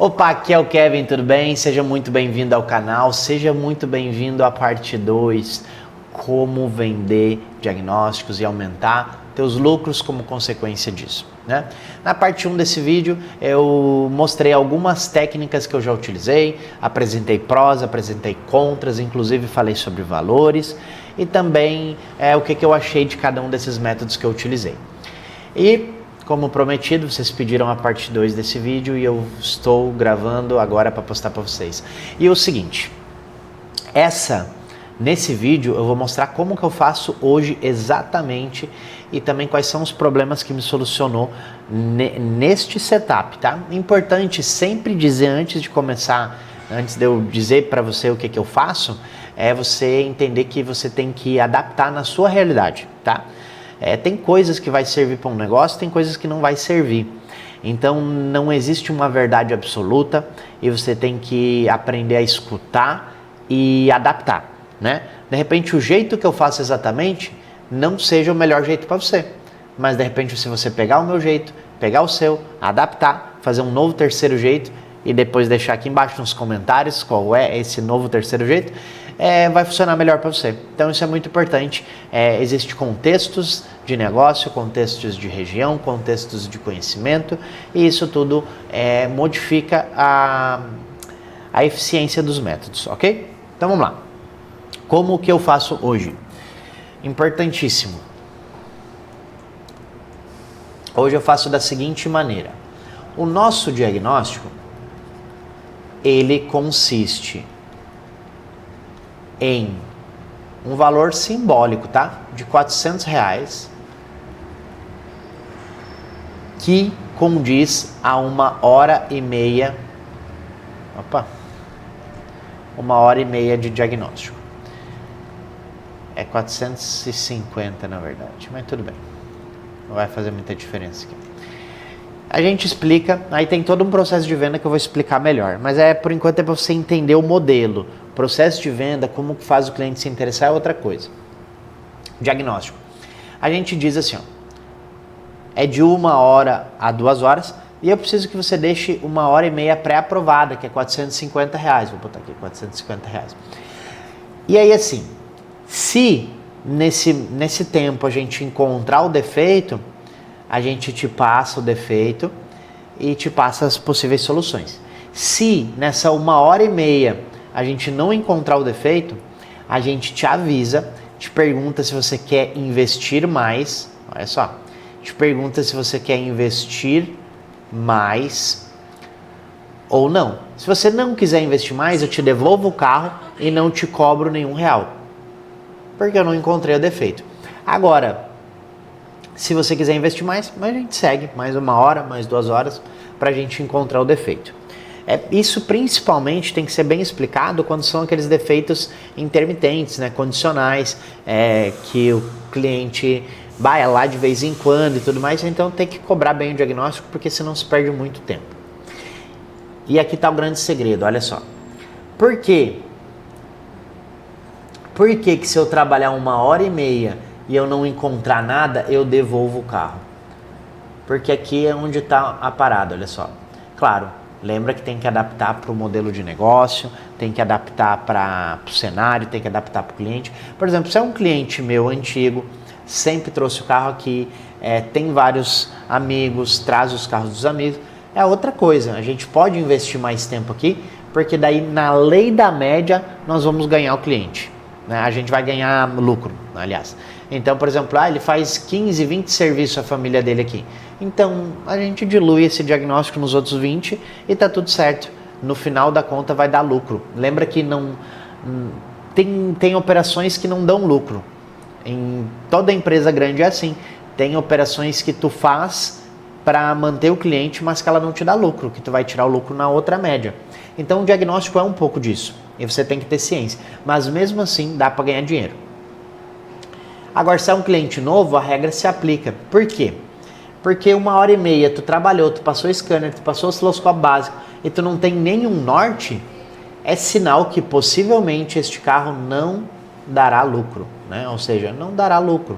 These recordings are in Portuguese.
Opa, aqui é o Kevin, tudo bem? Seja muito bem-vindo ao canal, seja muito bem-vindo à parte 2, como vender diagnósticos e aumentar teus lucros como consequência disso, né? Na parte 1 desse vídeo eu mostrei algumas técnicas que eu já utilizei, apresentei prós, apresentei contras, inclusive falei sobre valores e também o que eu achei de cada um desses métodos que eu utilizei. E como prometido, vocês pediram a parte 2 desse vídeo e eu estou gravando agora para postar para vocês. E o seguinte, nesse vídeo eu vou mostrar como que eu faço hoje exatamente e também quais são os problemas que me solucionou neste setup, tá? Importante sempre dizer antes de começar, antes de eu dizer para você o que eu faço, é você entender que você tem que adaptar na sua realidade, tá? Tem coisas que vai servir para um negócio, tem coisas que não vai servir. Então não existe uma verdade absoluta e você tem que aprender a escutar e adaptar, né? De repente o jeito que eu faço exatamente não seja o melhor jeito para você, mas de repente se você pegar o meu jeito, pegar o seu, adaptar, fazer um novo terceiro jeito e depois deixar aqui embaixo nos comentários qual é esse novo terceiro jeito, vai funcionar melhor para você. Então isso é muito importante. Existem contextos de negócio, contextos de região, contextos de conhecimento e isso tudo modifica a eficiência dos métodos, ok? Então vamos lá. Como que eu faço hoje? Importantíssimo. Hoje eu faço da seguinte maneira. O nosso diagnóstico, ele consiste em um valor simbólico, tá? De R$400, que condiz a 1h30, 1h30 de diagnóstico. É 450 na verdade, mas tudo bem. Não vai fazer muita diferença aqui. A gente explica, aí tem todo um processo de venda que eu vou explicar melhor, mas por enquanto é para você entender o modelo. Processo de venda, como faz o cliente se interessar é outra coisa. Diagnóstico. A gente diz assim, ó, é de 1 hora a 2 horas e eu preciso que você deixe 1h30 pré-aprovada, que é R$450. Vou botar aqui, R$450. E aí assim, se nesse tempo a gente encontrar o defeito, a gente te passa o defeito e te passa as possíveis soluções. Se nessa 1h30 a gente não encontrar o defeito, a gente te avisa, te pergunta se você quer investir mais, olha só, te pergunta se você quer investir mais ou não. Se você não quiser investir mais, eu te devolvo o carro e não te cobro nenhum real, porque eu não encontrei o defeito. Agora, se você quiser investir mais, a gente segue mais 1 hora, mais 2 horas para a gente encontrar o defeito. Isso principalmente tem que ser bem explicado quando são aqueles defeitos intermitentes, né, condicionais, que o cliente vai lá de vez em quando e tudo mais, então tem que cobrar bem o diagnóstico, porque senão se perde muito tempo. E aqui está o grande segredo, olha só. Por quê? Por que se eu trabalhar 1h30 e eu não encontrar nada, eu devolvo o carro? Porque aqui é onde está a parada, olha só. Claro, lembra que tem que adaptar para o modelo de negócio, tem que adaptar para o cenário, tem que adaptar para o cliente. Por exemplo, se é um cliente meu antigo, sempre trouxe o carro aqui, tem vários amigos, traz os carros dos amigos, é outra coisa. A gente pode investir mais tempo aqui, porque daí na lei da média nós vamos ganhar o cliente, né? A gente vai ganhar lucro, aliás. Então, por exemplo, ele faz 15, 20 serviços à família dele aqui. Então, a gente dilui esse diagnóstico nos outros 20 e tá tudo certo. No final da conta vai dar lucro. Lembra que não tem operações que não dão lucro. Em toda empresa grande é assim. Tem operações que tu faz para manter o cliente, mas que ela não te dá lucro, que tu vai tirar o lucro na outra média. Então, o diagnóstico é um pouco disso. E você tem que ter ciência. Mas mesmo assim, dá para ganhar dinheiro. Agora, se é um cliente novo, a regra se aplica. Por quê? Porque 1h30 tu trabalhou, tu passou scanner, tu passou osciloscópio básico e tu não tem nenhum norte, é sinal que possivelmente este carro não dará lucro, né? Ou seja, não dará lucro.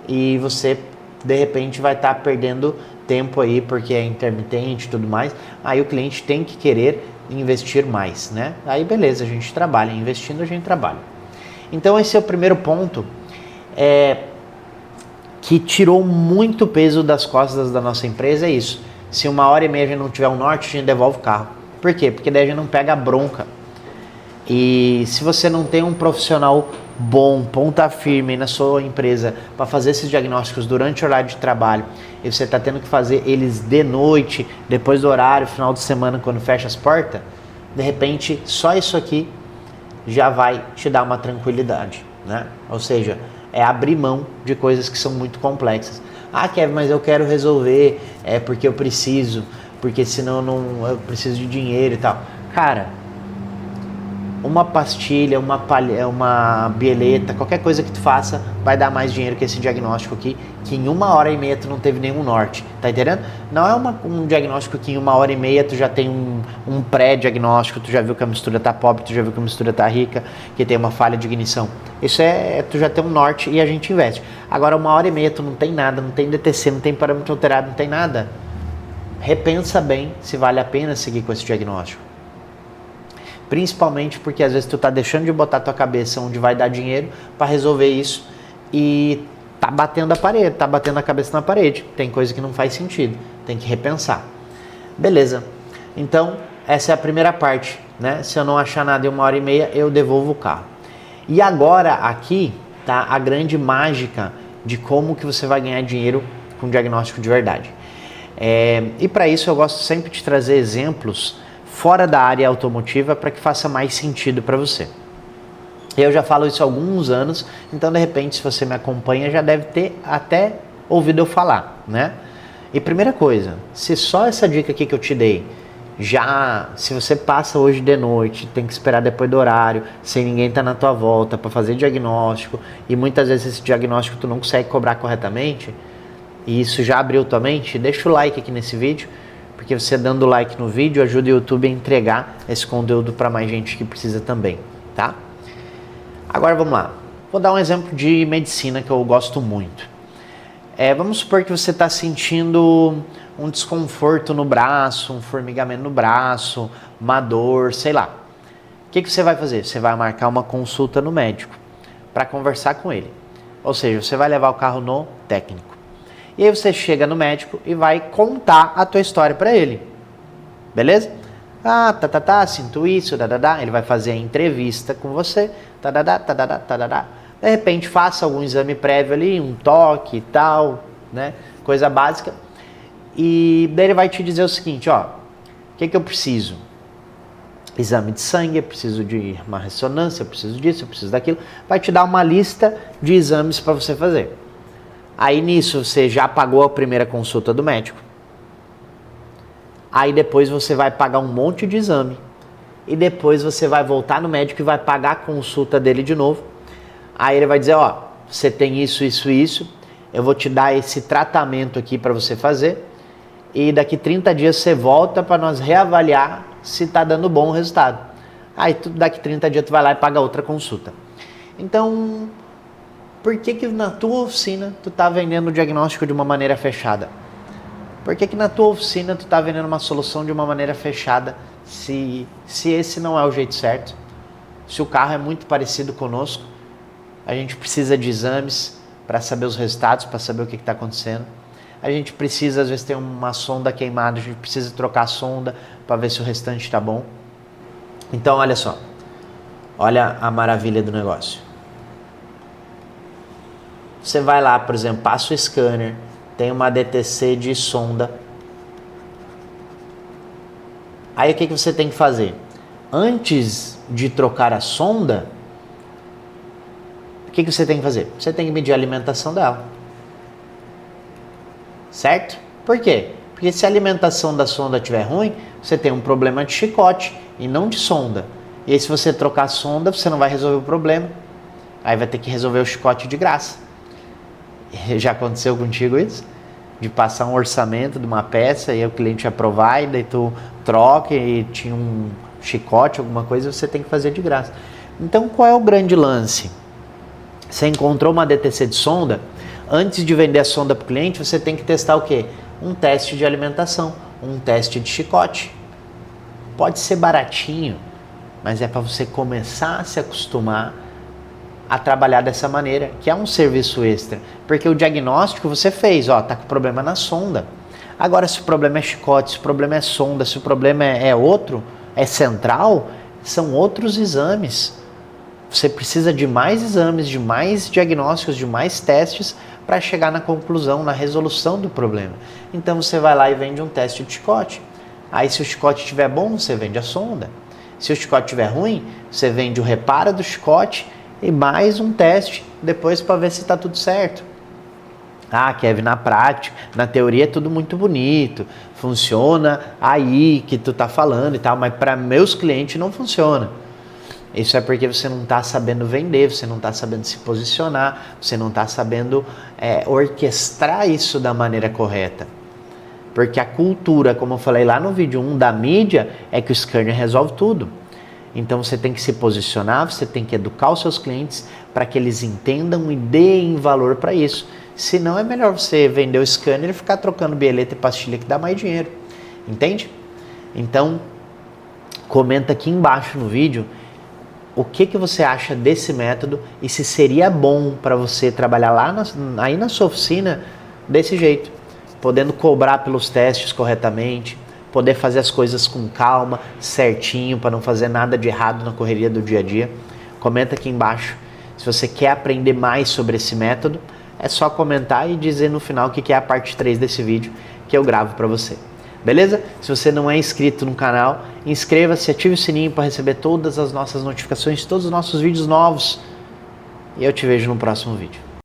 E você, de repente, vai estar perdendo tempo aí porque é intermitente e tudo mais, aí o cliente tem que querer investir mais, né? Aí beleza, a gente trabalha, investindo a gente trabalha. Então esse é o primeiro ponto que tirou muito peso das costas da nossa empresa, é isso. Se 1h30 a gente não tiver um norte, a gente devolve o carro. Por quê? Porque daí a gente não pega a bronca. E se você não tem um profissional bom, ponta firme na sua empresa para fazer esses diagnósticos durante o horário de trabalho e você está tendo que fazer eles de noite, depois do horário, final de semana, quando fecha as portas, de repente só isso aqui já vai te dar uma tranquilidade, né? Ou seja, é abrir mão de coisas que são muito complexas. Ah, Kevin, mas eu quero resolver, porque eu preciso, porque senão eu preciso de dinheiro e tal. Cara, uma pastilha, uma bieleta, qualquer coisa que tu faça vai dar mais dinheiro que esse diagnóstico aqui, que em 1h30 tu não teve nenhum norte, tá entendendo? Não é um diagnóstico que em 1h30 tu já tem um pré-diagnóstico, tu já viu que a mistura tá pobre, tu já viu que a mistura tá rica, que tem uma falha de ignição. Isso tu já tem um norte e a gente investe. Agora 1h30 tu não tem nada, não tem DTC, não tem parâmetro alterado, não tem nada. Repensa bem se vale a pena seguir com esse diagnóstico. Principalmente porque às vezes tu tá deixando de botar tua cabeça onde vai dar dinheiro para resolver isso e tá batendo a parede, tá batendo a cabeça na parede. Tem coisa que não faz sentido, tem que repensar. Beleza, então essa é a primeira parte, né? Se eu não achar nada em 1h30, eu devolvo o carro. E agora aqui tá a grande mágica de como que você vai ganhar dinheiro com diagnóstico de verdade. E para isso eu gosto sempre de trazer exemplos fora da área automotiva para que faça mais sentido para você. Eu já falo isso há alguns anos, então de repente se você me acompanha já deve ter até ouvido eu falar, né? E primeira coisa, se só essa dica aqui que eu te dei, se você passa hoje de noite, tem que esperar depois do horário, sem ninguém estar na tua volta para fazer diagnóstico, e muitas vezes esse diagnóstico tu não consegue cobrar corretamente, e isso já abriu tua mente, deixa o like aqui nesse vídeo, porque você dando like no vídeo ajuda o YouTube a entregar esse conteúdo para mais gente que precisa também, tá? Agora vamos lá. Vou dar um exemplo de medicina que eu gosto muito. Vamos supor que você está sentindo um desconforto no braço, um formigamento no braço, uma dor, sei lá. O que você vai fazer? Você vai marcar uma consulta no médico para conversar com ele. Ou seja, você vai levar o carro no técnico. E aí você chega no médico e vai contar a tua história para ele. Beleza? Sinto isso, ele vai fazer a entrevista com você, De repente faça algum exame prévio ali, um toque e tal, né? Coisa básica. E daí ele vai te dizer o seguinte, o que eu preciso? Exame de sangue, eu preciso de uma ressonância, eu preciso disso, eu preciso daquilo. Vai te dar uma lista de exames para você fazer. Aí nisso você já pagou a primeira consulta do médico. Aí depois você vai pagar um monte de exame. E depois você vai voltar no médico e vai pagar a consulta dele de novo. Aí ele vai dizer, você tem isso, isso, isso. Eu vou te dar esse tratamento aqui para você fazer. E daqui 30 dias você volta para nós reavaliar se está dando bom o resultado. Aí daqui 30 dias tu vai lá e paga outra consulta. Então, por que na tua oficina tu tá vendendo o diagnóstico de uma maneira fechada? Por que na tua oficina tu tá vendendo uma solução de uma maneira fechada se esse não é o jeito certo? Se o carro é muito parecido conosco, a gente precisa de exames para saber os resultados, para saber o que está acontecendo. A gente precisa, às vezes tem uma sonda queimada, a gente precisa trocar a sonda para ver se o restante está bom. Então olha só, olha a maravilha do negócio. Você vai lá, por exemplo, passa o scanner, tem uma DTC de sonda. Aí o que você tem que fazer? Antes de trocar a sonda, o que você tem que fazer? Você tem que medir a alimentação dela. Certo? Por quê? Porque se a alimentação da sonda estiver ruim, você tem um problema de chicote e não de sonda. E aí se você trocar a sonda, você não vai resolver o problema. Aí vai ter que resolver o chicote de graça. Já aconteceu contigo isso? De passar um orçamento de uma peça e o cliente aprovar e daí tu troca e tinha um chicote, alguma coisa, você tem que fazer de graça. Então qual é o grande lance? Você encontrou uma DTC de sonda, antes de vender a sonda para o cliente, você tem que testar o quê? um teste de alimentação, um teste de chicote. Pode ser baratinho, mas é para você começar a se acostumar a trabalhar dessa maneira, que é um serviço extra. Porque o diagnóstico você fez, ó, tá com problema na sonda. Agora, se o problema é chicote, se o problema é sonda, se o problema é outro, é central, são outros exames. Você precisa de mais exames, de mais diagnósticos, de mais testes para chegar na conclusão, na resolução do problema. Então você vai lá e vende um teste de chicote. Aí se o chicote estiver bom, você vende a sonda. Se o chicote estiver ruim, você vende o reparo do chicote e mais um teste depois para ver se está tudo certo. Ah, Kevin, na prática, na teoria é tudo muito bonito, funciona aí que tu tá falando e tal, mas para meus clientes não funciona. Isso é porque você não está sabendo vender, você não está sabendo se posicionar, você não está sabendo orquestrar isso da maneira correta. Porque a cultura, como eu falei lá no vídeo 1 da mídia, é que o scanner resolve tudo. Então você tem que se posicionar, você tem que educar os seus clientes para que eles entendam e deem valor para isso. Senão é melhor você vender o scanner e ficar trocando bieleta e pastilha que dá mais dinheiro. Entende? Então, comenta aqui embaixo no vídeo o que você acha desse método e se seria bom para você trabalhar lá aí na sua oficina desse jeito, podendo cobrar pelos testes corretamente, poder fazer as coisas com calma, certinho, para não fazer nada de errado na correria do dia a dia. Comenta aqui embaixo. Se você quer aprender mais sobre esse método, é só comentar e dizer no final o que é a parte 3 desse vídeo que eu gravo para você. Beleza? Se você não é inscrito no canal, inscreva-se, ative o sininho para receber todas as nossas notificações, todos os nossos vídeos novos. E eu te vejo no próximo vídeo.